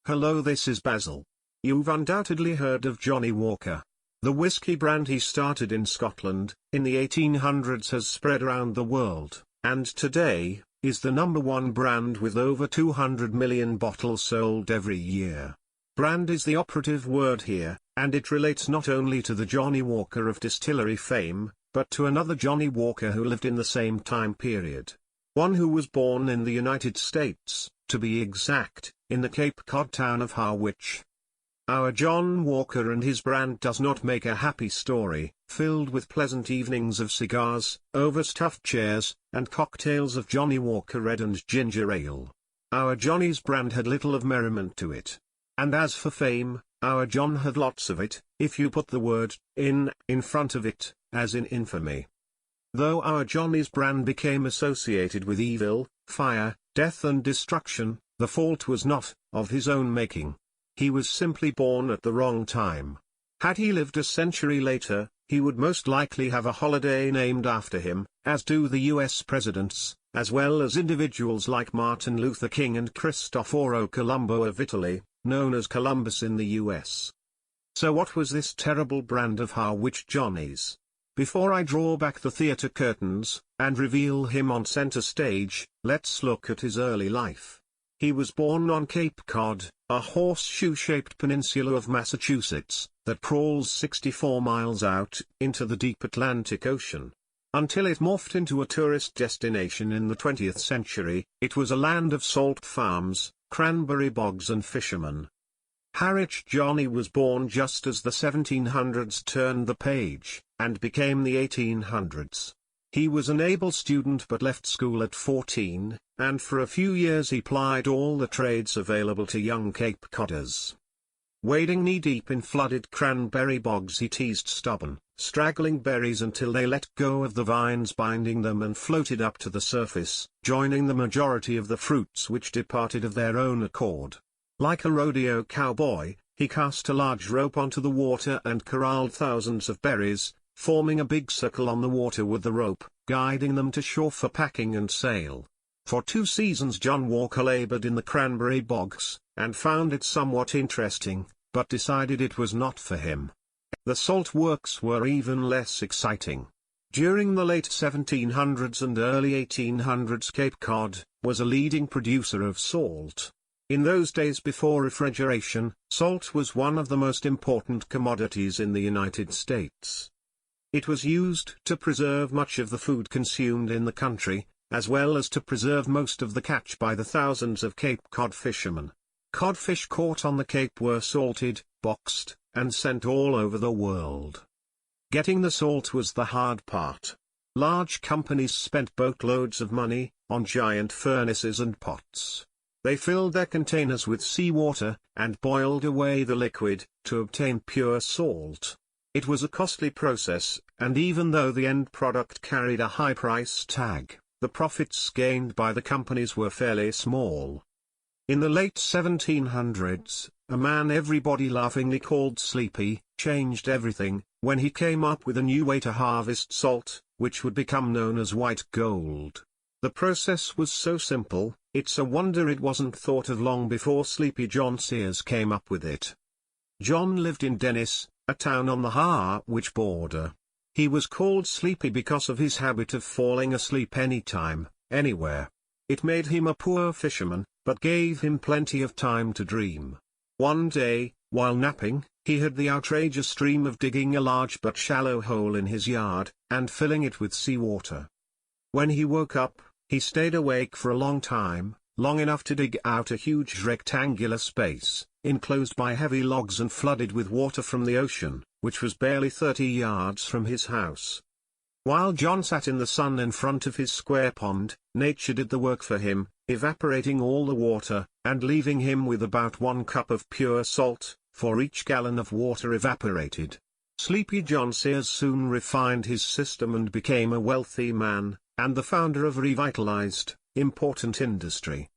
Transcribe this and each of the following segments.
Hello, this is Basil. You've undoubtedly heard of Johnnie Walker. The whiskey brand he started in Scotland, in the 1800s, has spread around the world, and today, is the #1 brand with over 200 million bottles sold every year. Brand is the operative word here, and it relates not only to the Johnnie Walker of distillery fame, but to another Johnnie Walker who lived in the same time period. One who was born in the United States, to be exact, in the Cape Cod town of Harwich. Our John Walker and his brand does not make a happy story, filled with pleasant evenings of cigars, overstuffed chairs, and cocktails of Johnnie Walker Red and Ginger Ale. Our Johnnie's brand had little of merriment to it. And as for fame, our John had lots of it, if you put the word in front of it, as in infamy. Though our Johnnie's brand became associated with evil, fire, death and destruction, the fault was not of his own making. He was simply born at the wrong time. Had he lived a century later, he would most likely have a holiday named after him, as do the US presidents, as well as individuals like Martin Luther King and Cristoforo Colombo of Italy, known as Columbus in the US. So what was this terrible brand of Harwich Johnnies? Before I draw back the theatre curtains, and reveal him on center stage, let's look at his early life. He was born on Cape Cod, a horseshoe-shaped peninsula of Massachusetts, that crawls 64 miles out into the deep Atlantic Ocean. Until it morphed into a tourist destination in the 20th century, it was a land of salt farms, cranberry bogs and fishermen. Harwich Johnnie was born just as the 1700s turned the page, and became the 1800s. He was an able student but left school at 14, and for a few years he plied all the trades available to young Cape Codders. Wading knee-deep in flooded cranberry bogs, he teased stubborn, straggling berries until they let go of the vines binding them and floated up to the surface, joining the majority of the fruits which departed of their own accord. Like a rodeo cowboy, he cast a large rope onto the water and corralled thousands of berries, forming a big circle on the water with the rope, guiding them to shore for packing and sale. For 2 seasons John Walker labored in the cranberry bogs, and found it somewhat interesting, but decided it was not for him. The salt works were even less exciting. During the late 1700s and early 1800s, Cape Cod was a leading producer of salt. In those days before refrigeration, salt was one of the most important commodities in the United States. It was used to preserve much of the food consumed in the country, as well as to preserve most of the catch by the thousands of Cape Cod fishermen. Codfish caught on the Cape were salted, boxed, and sent all over the world. Getting the salt was the hard part. Large companies spent boatloads of money on giant furnaces and pots. They filled their containers with seawater, and boiled away the liquid, to obtain pure salt. It was a costly process, and even though the end product carried a high price tag, the profits gained by the companies were fairly small. In the late 1700s, a man everybody laughingly called Sleepy, changed everything, when he came up with a new way to harvest salt, which would become known as white gold. The process was so simple, it's a wonder it wasn't thought of long before Sleepy John Sears came up with it. John lived in Dennis, a town on the Harwich border. He was called Sleepy because of his habit of falling asleep anytime, anywhere. It made him a poor fisherman, but gave him plenty of time to dream. One day, while napping, he heard the outrageous dream of digging a large but shallow hole in his yard, and filling it with seawater. When he woke up, he stayed awake for a long time, long enough to dig out a huge rectangular space, enclosed by heavy logs and flooded with water from the ocean, which was barely 30 yards from his house. While John sat in the sun in front of his square pond, nature did the work for him, evaporating all the water, and leaving him with about 1 cup of pure salt, for each gallon of water evaporated. Sleepy John Sears soon refined his system and became a wealthy man, and the founder of a revitalized, important industry.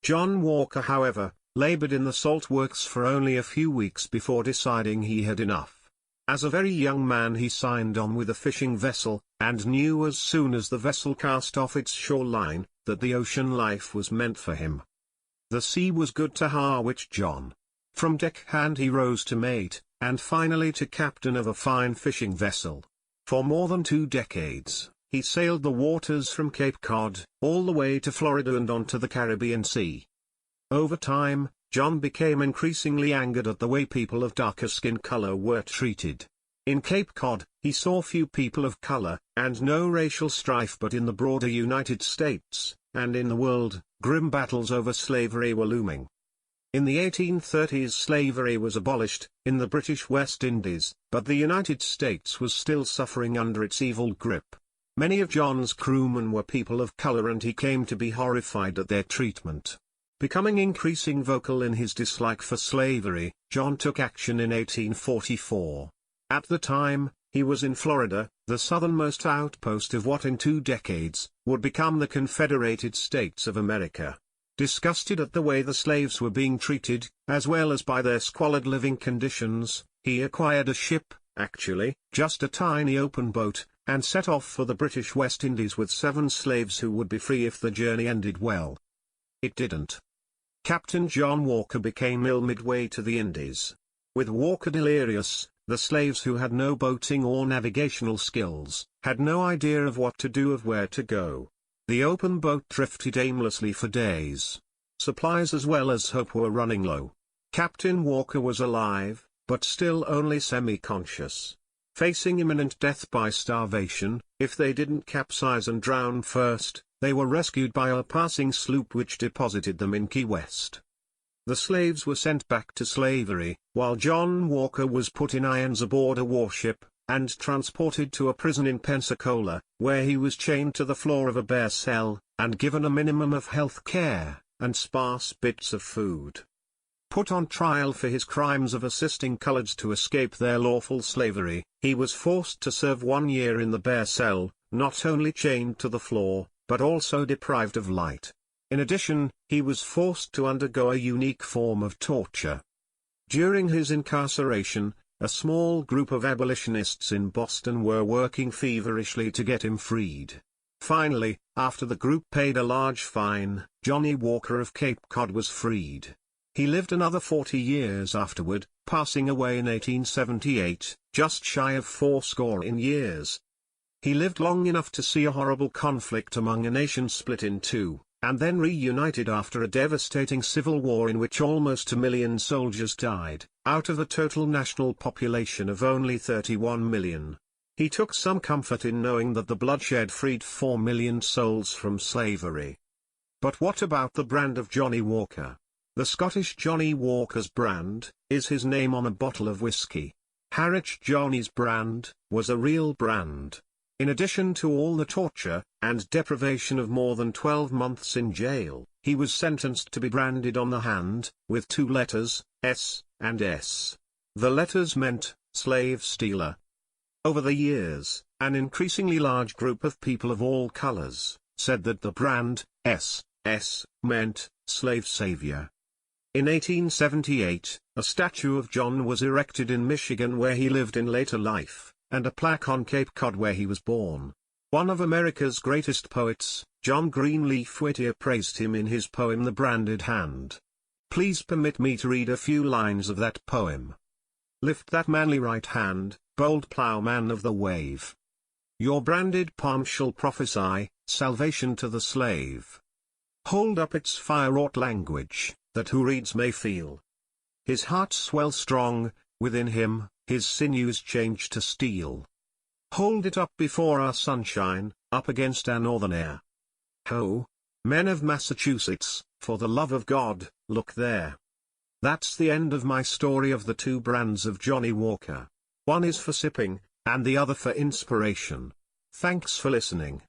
John Walker, however, labored in the salt works for only a few weeks before deciding he had enough. As a very young man he signed on with a fishing vessel, and knew as soon as the vessel cast off its shoreline, that the ocean life was meant for him. The sea was good to Harwich John. From deckhand he rose to mate, and finally to captain of a fine fishing vessel. For more than 2 decades, he sailed the waters from Cape Cod, all the way to Florida and on to the Caribbean Sea. Over time, John became increasingly angered at the way people of darker skin color were treated. In Cape Cod, he saw few people of color, and no racial strife, but in the broader United States, and in the world, grim battles over slavery were looming. In the 1830s slavery was abolished, in the British West Indies, but the United States was still suffering under its evil grip. Many of John's crewmen were people of color and he came to be horrified at their treatment. Becoming increasingly vocal in his dislike for slavery, John took action in 1844. At the time, he was in Florida, the southernmost outpost of what in 2 decades, would become the Confederated States of America. Disgusted at the way the slaves were being treated, as well as by their squalid living conditions, he acquired a ship, actually, just a tiny open boat, and set off for the British West Indies with 7 slaves who would be free if the journey ended well. It didn't. Captain John Walker became ill midway to the Indies. With Walker delirious, the slaves who had no boating or navigational skills, had no idea of what to do or where to go. The open boat drifted aimlessly for days. Supplies as well as hope were running low. Captain Walker was alive, but still only semi-conscious. Facing imminent death by starvation, if they didn't capsize and drown first, they were rescued by a passing sloop which deposited them in Key West. The slaves were sent back to slavery, while John Walker was put in irons aboard a warship, and transported to a prison in Pensacola, where he was chained to the floor of a bare cell, and given a minimum of health care, and sparse bits of food. Put on trial for his crimes of assisting coloreds to escape their lawful slavery, he was forced to serve 1 year in the bare cell, not only chained to the floor, but also deprived of light. In addition, he was forced to undergo a unique form of torture. During his incarceration, a small group of abolitionists in Boston were working feverishly to get him freed. Finally, after the group paid a large fine, Johnnie Walker of Cape Cod was freed. He lived another 40 years afterward, passing away in 1878, just shy of 80 years. He lived long enough to see a horrible conflict among a nation split in 2, and then reunited after a devastating civil war in which almost 1 million soldiers died, out of a total national population of only 31 million. He took some comfort in knowing that the bloodshed freed 4 million souls from slavery. But what about the brand of Johnnie Walker? The Scottish Johnnie Walker's brand, is his name on a bottle of whiskey. Harwich Johnnie's brand, was a real brand. In addition to all the torture, and deprivation of more than 12 months in jail, he was sentenced to be branded on the hand, with 2 letters, S, and S. The letters meant, slave stealer. Over the years, an increasingly large group of people of all colors, said that the brand, S, meant, slave savior. In 1878, a statue of John was erected in Michigan where he lived in later life, and a plaque on Cape Cod where he was born. One of America's greatest poets, John Greenleaf Whittier, praised him in his poem The Branded Hand. Please permit me to read a few lines of that poem. Lift that manly right hand, bold plowman of the wave. Your branded palm shall prophesy salvation to the slave. Hold up its fire-wrought language, that who reads may feel. His heart swell strong, within him, his sinews change to steel. Hold it up before our sunshine, up against our northern air. Ho! Men of Massachusetts, for the love of God, look there. That's the end of my story of the 2 brands of Johnnie Walker. One is for sipping, and the other for inspiration. Thanks for listening.